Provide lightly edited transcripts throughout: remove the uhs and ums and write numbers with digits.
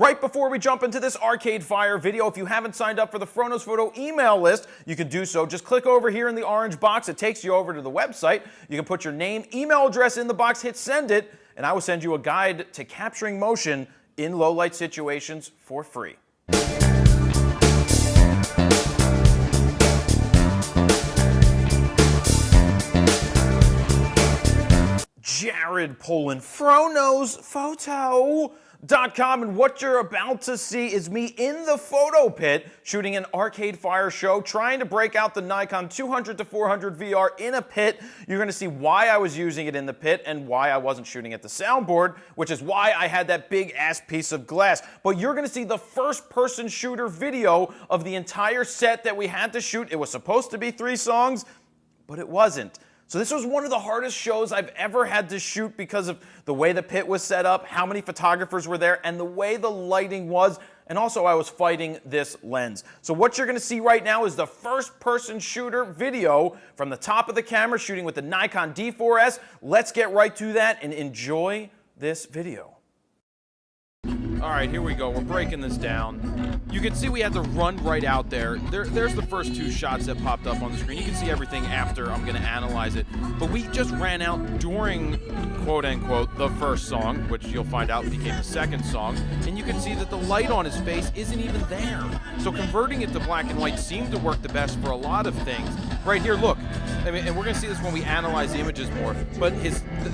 Right before we jump into this Arcade Fire video, if you haven't signed up for the Phronos Photo email list, you can do so. Just click over here in the orange box. It takes you over to the website. You can put your name, email address in the box, hit send it, and I will send you a guide to capturing motion in low light situations for free. Jared Polin, PhronosPhoto.com, and what you're about to see is me in the photo pit shooting an Arcade Fire show, trying to break out the Nikon 200 to 400 VR in a pit. You're going to see why I was using it in the pit and why I wasn't shooting at the soundboard, which is why I had that big ass piece of glass. But you're going to see the first person shooter video of the entire set that we had to shoot. It was supposed to be 3 songs, but it wasn't. So this was one of the hardest shows I've ever had to shoot because of the way the pit was set up, how many photographers were there, and the way the lighting was, and also I was fighting this lens. So what you're gonna see right now is the first-person shooter video from the top of the camera shooting with the Nikon D4s. Let's get right to that and enjoy this video. All right, here we go. We're breaking this down. You can see we had to run right out there. There's the first 2 shots that popped up on the screen. You can see everything after. I'm going to analyze it. But we just ran out during, quote-unquote, the first song, which you'll find out became the second song. And you can see that the light on his face isn't even there. So converting it to black and white seemed to work the best for a lot of things. Right here, look. I mean, and we're going to see this when we analyze the images more. But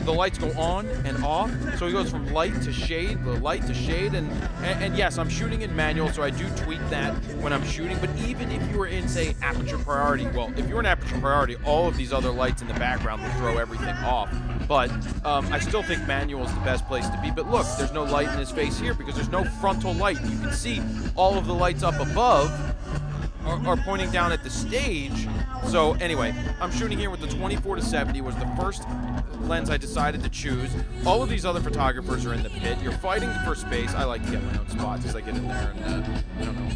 the lights go on and off. So he goes from light to shade, the light to shade. And yes, I'm shooting in manual, so I do tweak that when I'm shooting. But even if you were in, say, aperture priority, well, if you're in aperture priority, all of these other lights in the background will throw everything off. But I still think manual is the best place to be. But look, there's no light in his face here because there's no frontal light. You can see all of the lights up above are pointing down at the stage. So anyway, I'm shooting here with the 24 to 70. Was the first lens I decided to choose. All of these other photographers are in the pit. You're fighting for space. I like to get my own spots as I get in there and I don't know,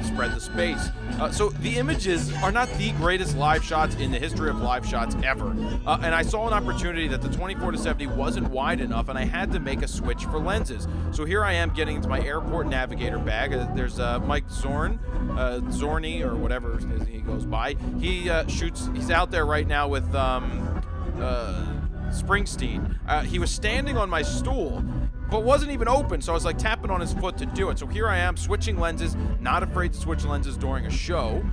spread the space. So the images are not the greatest live shots in the history of live shots ever. And I saw an opportunity that the 24 to 70 wasn't wide enough, and I had to make a switch for lenses. So here I am getting into my airport navigator bag. There's Mike Zorny, or whatever he goes by. He shoots. He's out there right now with Springsteen. He was standing on my stool, but wasn't even open, so I was like tapping on his foot to do it. So here I am switching lenses, not afraid to switch lenses during a show.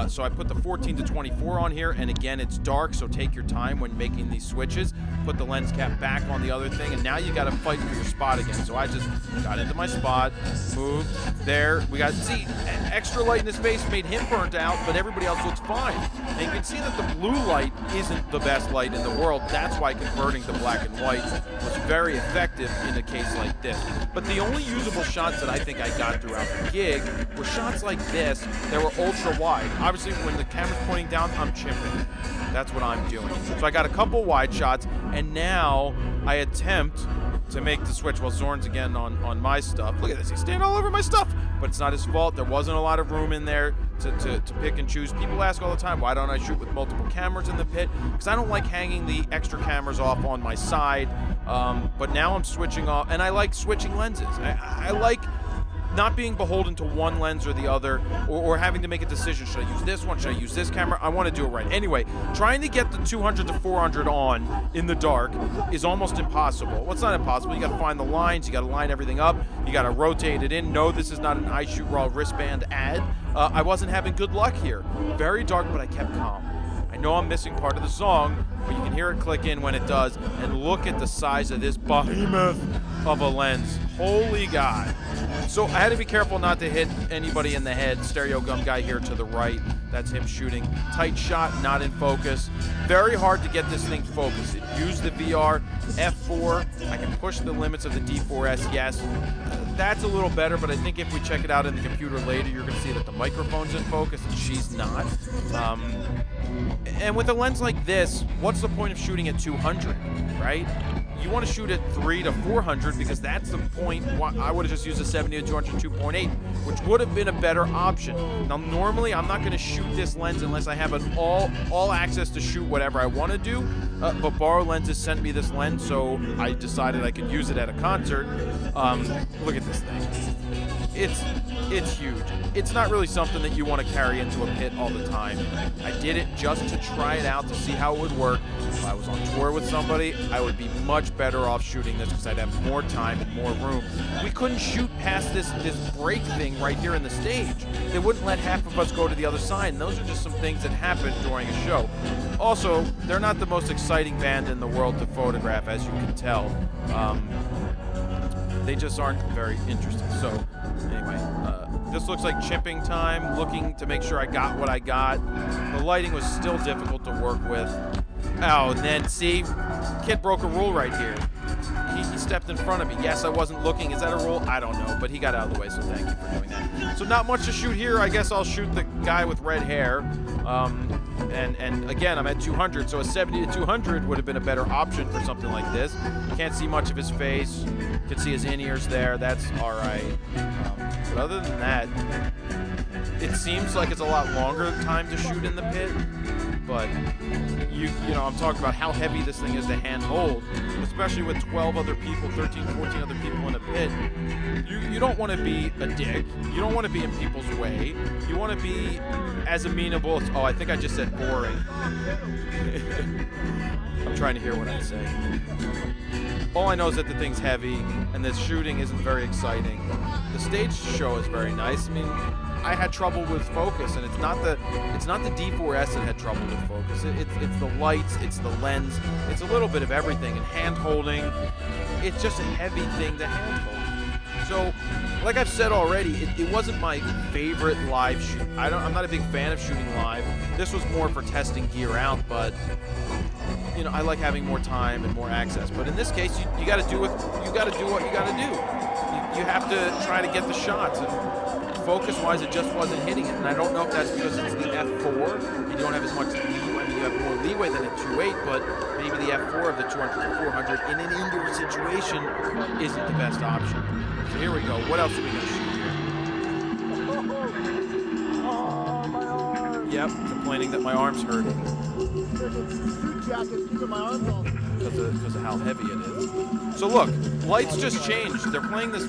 So I put the 14 to 24 on here, and again, it's dark, so take your time when making these switches. Put the lens cap back on the other thing, and now you got to fight for your spot again. So I just got into my spot, moved, there. We got, see, extra light in his face made him burnt out, but everybody else looks fine. And you can see that the blue light isn't the best light in the world. That's why converting to black and white was very effective in a case like this. But the only usable shots that I think I got throughout the gig were shots like this that were ultra wide. Obviously, when the camera's pointing down, I'm chipping. That's what I'm doing. So I got a couple wide shots, and now I attempt to make the switch. Well, Zorn's again on my stuff. Look at this. He's standing all over my stuff. But it's not his fault. There wasn't a lot of room in there to pick and choose. People ask all the time, why don't I shoot with multiple cameras in the pit? Because I don't like hanging the extra cameras off on my side. But now I'm switching off, and I like switching lenses. I like not being beholden to one lens or the other, or having to make a decision. Should I use this one? Should I use this camera? I want to do it right. Anyway, trying to get the 200 to 400 on in the dark is almost impossible. Well, it's not impossible. You got to find the lines. You got to line everything up. You got to rotate it in. No, this is not an iShoot Raw wristband ad. I wasn't having good luck here. Very dark, but I kept calm. I know I'm missing part of the song, but you can hear it click in when it does. And look at the size of this behemoth of a lens. Holy God. So I had to be careful not to hit anybody in the head. Stereogum guy here to the right. That's him shooting. Tight shot, not in focus. Very hard to get this thing focused. Use the VR, F4. I can push the limits of the D4s, yes. That's a little better, but I think if we check it out in the computer later, you're going to see that the microphone's in focus, and she's not. And with a lens like this, what's the point of shooting at 200, right? You want to shoot at 3 to 400 because that's the point. I would have just used a 70 to 200 2.8, which would have been a better option. Now, normally I'm not going to shoot this lens unless I have an all access to shoot whatever I want to do. but BorrowLenses sent me this lens, so I decided I could use it at a concert. Look at this thing. It's huge. It's not really something that you want to carry into a pit all the time. I did it just to try it out to see how it would work. If I was on tour with somebody, I would be much better off shooting this because I'd have more time and more room. We couldn't shoot past this break thing right here in the stage. They wouldn't let half of us go to the other side, and those are just some things that happen during a show. Also, they're not the most exciting band in the world to photograph, as you can tell. They just aren't very interesting. So, anyway, this looks like chipping time, looking to make sure I got what I got. The lighting was still difficult to work with. Oh, and then, see, kid broke a rule right here. He stepped in front of me. Yes, I wasn't looking. Is that a rule? I don't know, but he got out of the way, so thank you for doing that. So not much to shoot here. I guess I'll shoot the guy with red hair. And again, I'm at 200, so a 70 to 200 would have been a better option for something like this. Can't see much of his face. Can see his in-ears there. That's all right. But other than that, it seems like it's a lot longer time to shoot in the pit. But you know, I'm talking about how heavy this thing is to hand hold, especially with 12 other people, 13, 14 other people in a pit. You don't want to be a dick. You don't want to be in people's way. You want to be as amenable as, oh, I think I just said boring. I'm trying to hear what I say. All I know is that the thing's heavy, and this shooting isn't very exciting. The stage show is very nice. I mean, I had trouble with focus, and it's not the D4s that had trouble with focus. It's the lights, it's the lens, it's a little bit of everything, and hand holding. It's just a heavy thing to hand hold. So, like I've said already, it wasn't my favorite live shoot. I'm not a big fan of shooting live. This was more for testing gear out, but you know, I like having more time and more access. But in this case, you got to do what you got to do. You have to try to get the shots. And focus-wise, it just wasn't hitting it. And I don't know if that's because it's the f4. You don't have as much leeway. I mean, you have more leeway than a 2.8, but maybe the f4 of the 200 to 400 in an indoor situation isn't the best option. So here we go. What else are we going to shoot here? Oh, my arm. Yep, complaining that my arm's hurting. Because of how heavy it is. So look, lights just changed. They're playing this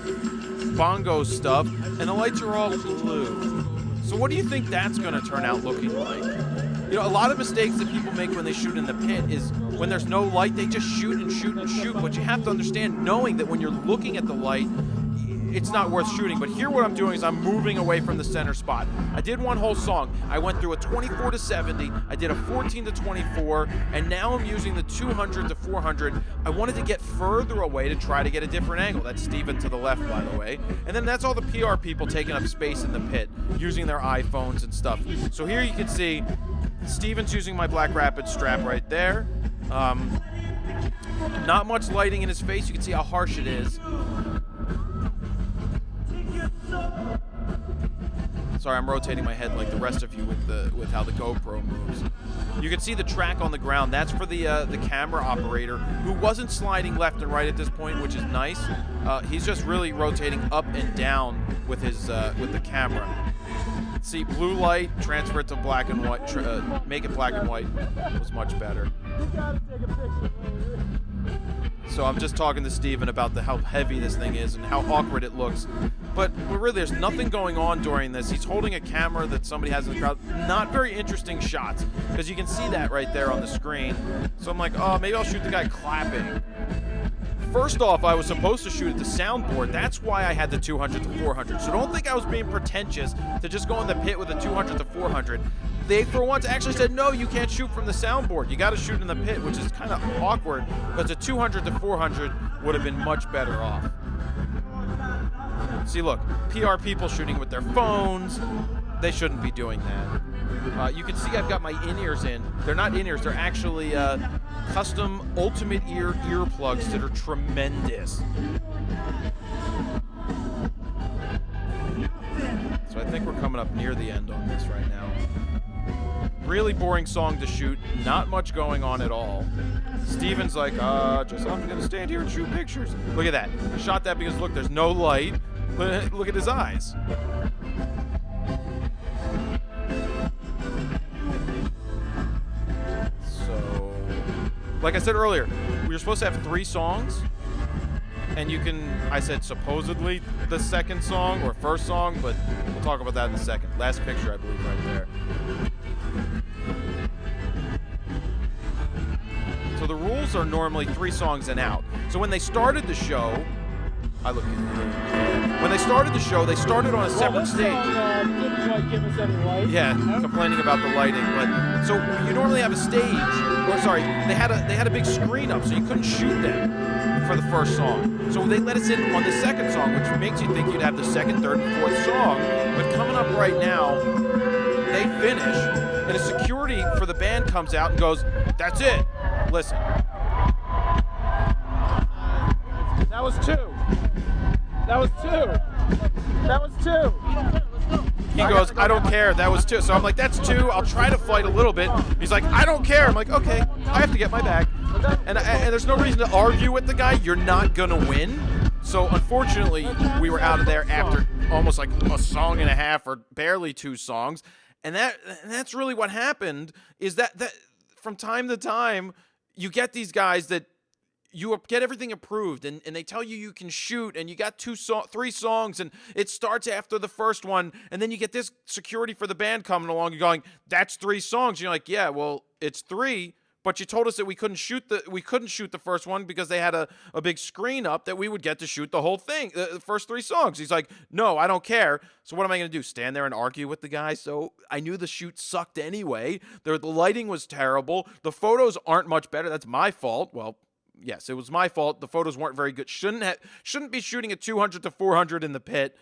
bongo stuff, and the lights are all blue. So what do you think that's going to turn out looking like? You know, a lot of mistakes that people make when they shoot in the pit is when there's no light, they just shoot and shoot and shoot. But you have to understand, knowing that when you're looking at the light, it's not worth shooting. But here what I'm doing is I'm moving away from the center spot. I did one whole song. I went through a 24 to 70, I did a 14 to 24, and now I'm using the 200 to 400. I wanted to get further away to try to get a different angle. That's Steven to the left, by the way. And then that's all the PR people taking up space in the pit, using their iPhones and stuff. So here you can see Steven's using my Black Rapid strap right there. Not much lighting in his face. You can see how harsh it is. Sorry, I'm rotating my head like the rest of you with how the GoPro moves. You can see the track on the ground. That's for the camera operator, who wasn't sliding left and right at this point, which is nice. He's just really rotating up and down with his with the camera. See, blue light, transfer it to black and white. Make it black and white was much better. So I'm just talking to Steven about how heavy this thing is and how awkward it looks. But really, there's nothing going on during this. He's holding a camera that somebody has in the crowd. Not very interesting shots, because you can see that right there on the screen. So I'm like, oh, maybe I'll shoot the guy clapping. First off, I was supposed to shoot at the soundboard. That's why I had the 200 to 400. So don't think I was being pretentious to just go in the pit with a 200 to 400. They, for once, actually said, no, you can't shoot from the soundboard. You got to shoot in the pit, which is kind of awkward, because a 200 to 400 would have been much better off. See, look, PR people shooting with their phones. They shouldn't be doing that. You can see I've got my in-ears in. They're not in-ears. They're actually custom ultimate ear earplugs that are tremendous. So I think we're coming up near the end on this right now. Really boring song to shoot. Not much going on at all. Steven's like, I'm going to stand here and shoot pictures. Look at that. I shot that because, look, there's no light. Look at his eyes. So, Like I said earlier, we were supposed to have 3 songs. And you can, I said supposedly the second song or first song, but we'll talk about that in a second. Last picture, I believe, right there. So the rules are normally 3 songs and out. So when they started the show, when they started the show, they started on a separate stage. Didn't quite give us any light. Yeah, complaining about the lighting. But so you normally have a stage, or sorry, they had a big screen up, so you couldn't shoot them for the first song. So they let us in on the second song, which makes you think you'd have the second, third, and fourth song. But coming up right now, they finish, and a security for the band comes out and goes, "That's it. Listen." That was 2. That was 2. That was 2. He goes, "I don't care. That was 2." So I'm like, "That's 2. I'll try to fight a little bit." He's like, "I don't care." I'm like, "Okay, I have to get my bag." And there's no reason to argue with the guy. You're not going to win. So unfortunately, we were out of there after almost like a song and a half or barely 2 songs. And that's really what happened, is that from time to time, you get these guys that you get everything approved, and they tell you can shoot, and you got 3 songs, and it starts after the first one, and then you get this security for the band coming along and going, "That's 3 songs." And you're like, "Yeah, well, it's 3, but you told us that we couldn't shoot the first one because they had a big screen up that we would get to shoot the whole thing, the first 3 songs." He's like, "No, I don't care." So what am I going to do? Stand there and argue with the guy? So I knew the shoot sucked anyway. The lighting was terrible. The photos aren't much better. That's my fault. Well, yes, it was my fault. The photos weren't very good. Shouldn't be shooting at 200 to 400 in the pit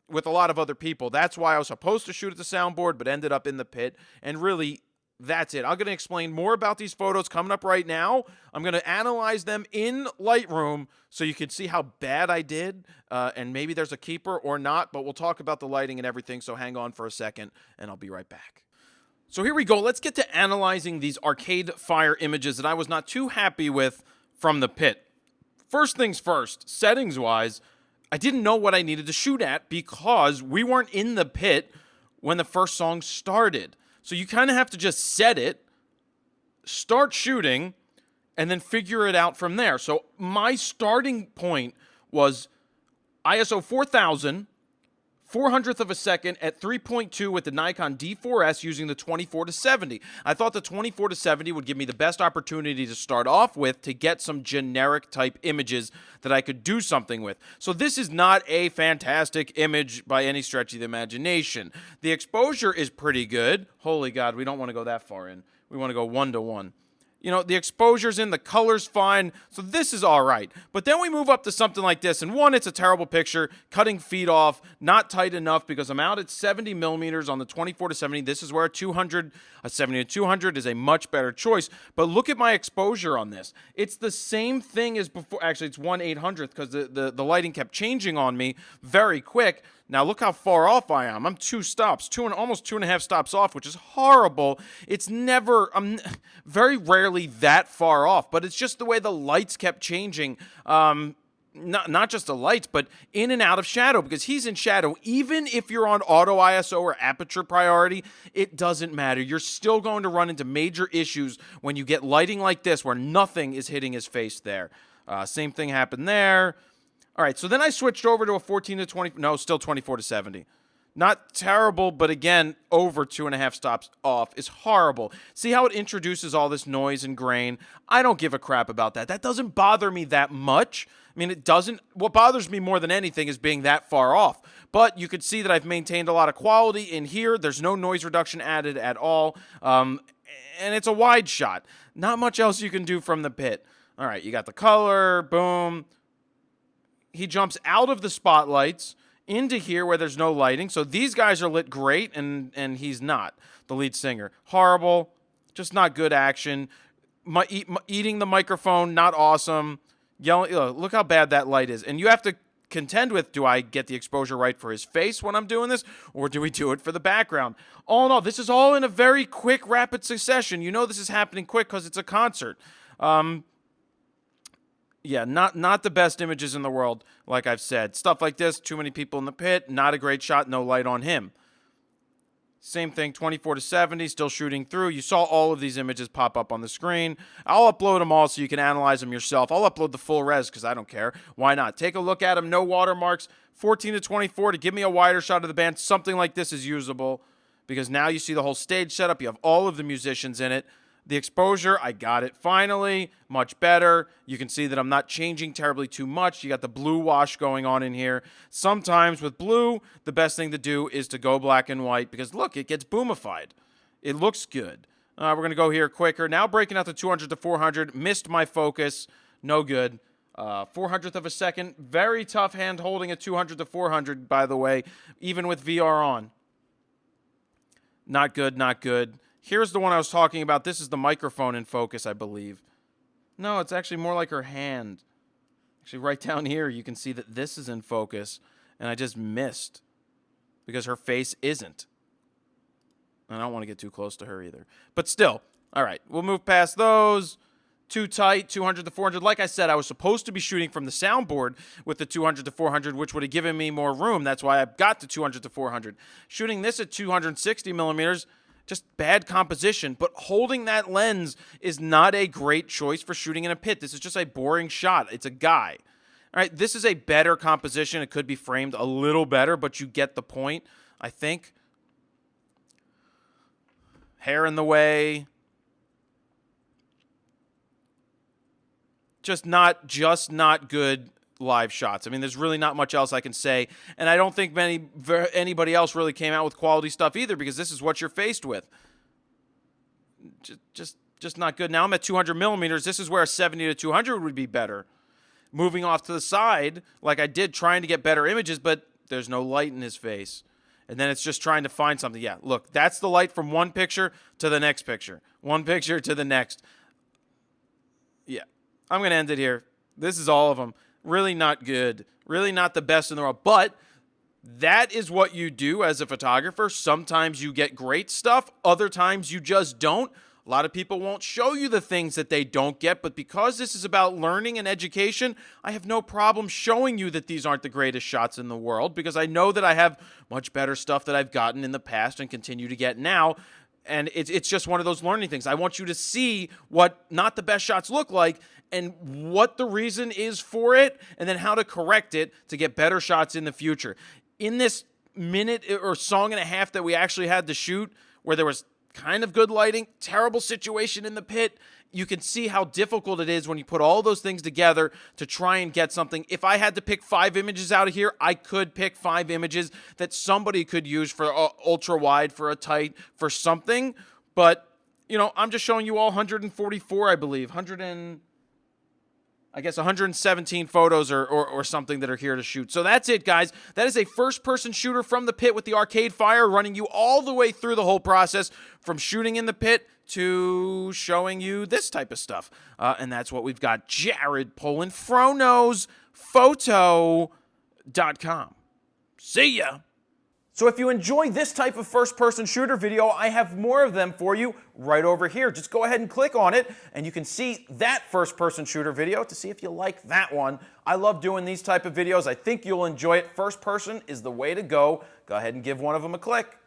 with a lot of other people. That's why I was supposed to shoot at the soundboard, but ended up in the pit. And really, that's it. I'm going to explain more about these photos coming up right now. I'm going to analyze them in Lightroom so you can see how bad I did, and maybe there's a keeper or not, but we'll talk about the lighting and everything, so hang on for a second, and I'll be right back. So here we go. Let's get to analyzing these Arcade Fire images that I was not too happy with from the pit. First things first, settings-wise, I didn't know what I needed to shoot at because we weren't in the pit when the first song started. So you kind of have to just set it, start shooting, and then figure it out from there. So my starting point was ISO 4000, 400th of a second at 3.2 with the Nikon D4s using the 24-70. I thought the 24-70 would give me the best opportunity to start off with to get some generic type images that I could do something with. So this is not a fantastic image by any stretch of the imagination. The exposure is pretty good. Holy God, we don't want to go that far in. We want to go 1:1. You know, the exposure's in, the color's fine, so this is all right. But then we move up to something like this, and one, it's a terrible picture, cutting feet off, not tight enough because I'm out at 70 millimeters on the 24-70. This is where a 70-200 is a much better choice. But look at my exposure on this. It's the same thing as before. Actually, it's 1/800th because the lighting kept changing on me very quick. Now look how far off I am. I'm 2 stops, almost 2.5 stops off, which is horrible. It's never, I'm very rarely that far off, but it's just the way the lights kept changing. Not just the lights, but in and out of shadow, because he's in shadow. Even if you're on auto ISO or aperture priority, it doesn't matter. You're still going to run into major issues when you get lighting like this, where nothing is hitting his face there. Same thing happened there. All right, so then I switched over to a 14-20, no, still 24-70. Not terrible, but again, over 2.5 stops off is horrible. See how it introduces all this noise and grain? I don't give a crap about that. That doesn't bother me that much. I mean, it doesn't. What bothers me more than anything is being that far off. But you could see that I've maintained a lot of quality in here. There's no noise reduction added at all. And it's a wide shot. Not much else you can do from the pit. All right, you got the color, boom. He jumps out of the spotlights into here where there's no lighting. So these guys are lit great, and he's not, the lead singer. Horrible, just not good action. Eating the microphone, not awesome. Yelling, look how bad that light is. And you have to contend with, do I get the exposure right for his face when I'm doing this, or do we do it for the background? All in all, this is all in a very quick, rapid succession. You know this is happening quick because it's a concert. Yeah, not the best images in the world, like I've said. Stuff like this, too many people in the pit, not a great shot, no light on him. Same thing, 24 to 70, still shooting through. You saw all of these images pop up on the screen. I'll upload them all so you can analyze them yourself. I'll upload the full res because I don't care. Why not? Take a look at them, no watermarks. 14 to 24 to give me a wider shot of the band. Something like this is usable because now you see the whole stage setup. You have all of the musicians in it. The exposure, I got it finally, much better. You can see that I'm not changing terribly too much. You got the blue wash going on in here. Sometimes with blue, the best thing to do is to go black and white because look, it gets boomified. It looks good. We're going to go here quicker. Now breaking out the 200 to 400. Missed my focus. No good. 400th of a second. Very tough hand holding a 200 to 400, by the way, even with VR on. Not good, not good. Here's the one I was talking about. This is the microphone in focus, I believe. No, it's actually more like her hand. Actually, right down here, you can see that this is in focus, and I just missed because her face isn't. I don't want to get too close to her either. But still, all right, we'll move past those. Too tight, 200 to 400. Like I said, I was supposed to be shooting from the soundboard with the 200 to 400, which would have given me more room. That's why I got to 200 to 400. Shooting this at 260 millimeters, just bad composition, but holding that lens is not a great choice for shooting in a pit. This is just a boring shot. It's a guy. All right, this is a better composition. It could be framed a little better, but you get the point, I think. Hair in the way. Just not good live shots. I mean, there's really not much else I can say, and I don't think anybody else really came out with quality stuff either because this is what you're faced with. Just not good. Now I'm at 200 millimeters. This is where a 70 to 200 would be better. Moving off to the side, like I did, trying to get better images, but there's no light in his face. And then it's just trying to find something. Yeah, look, that's the light from one picture to the next picture. One picture to the next. Yeah, I'm going to end it here. This is all of them. Really not good. Really not the best in the world. But that is what you do as a photographer. Sometimes you get great stuff. Other times you just don't. A lot of people won't show you the things that they don't get. But because this is about learning and education, I have no problem showing you that these aren't the greatest shots in the world because I know that I have much better stuff that I've gotten in the past and continue to get now. And it's just one of those learning things. I want you to see what not the best shots look like and what the reason is for it and then how to correct it to get better shots in the future. In this minute or song and a half that we actually had to shoot where there was kind of good lighting, terrible situation in the pit, you can see how difficult it is when you put all those things together to try and get something. If I had to pick 5 images out of here, I could pick 5 images that somebody could use for ultra wide, for a tight, for something. But, you know, I'm just showing you all 144, I believe. 117 photos or something that are here to shoot. So that's it, guys. That is a first-person shooter from the pit with the Arcade Fire running you all the way through the whole process from shooting in the pit to showing you this type of stuff. And that's what we've got. Jared Polin, FroKnowsPhoto.com. See ya. So if you enjoy this type of first-person shooter video, I have more of them for you right over here. Just go ahead and click on it, and you can see that first-person shooter video to see if you like that one. I love doing these type of videos. I think you'll enjoy it. First person is the way to go. Go ahead and give one of them a click.